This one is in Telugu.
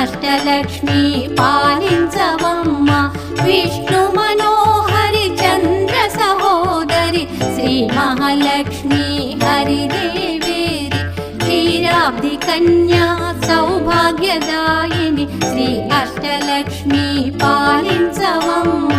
అష్టలక్ష్మి పాలించవమ్మ విష్ణు మనోహరి చంద్ర సహోదరి శ్రీ మహాలక్ష్మి హరిదేవేరి క్షీరాబ్ది కన్యా సౌభాగ్యదాయిని శ్రీ అష్టలక్ష్మి పాలించవమ్మ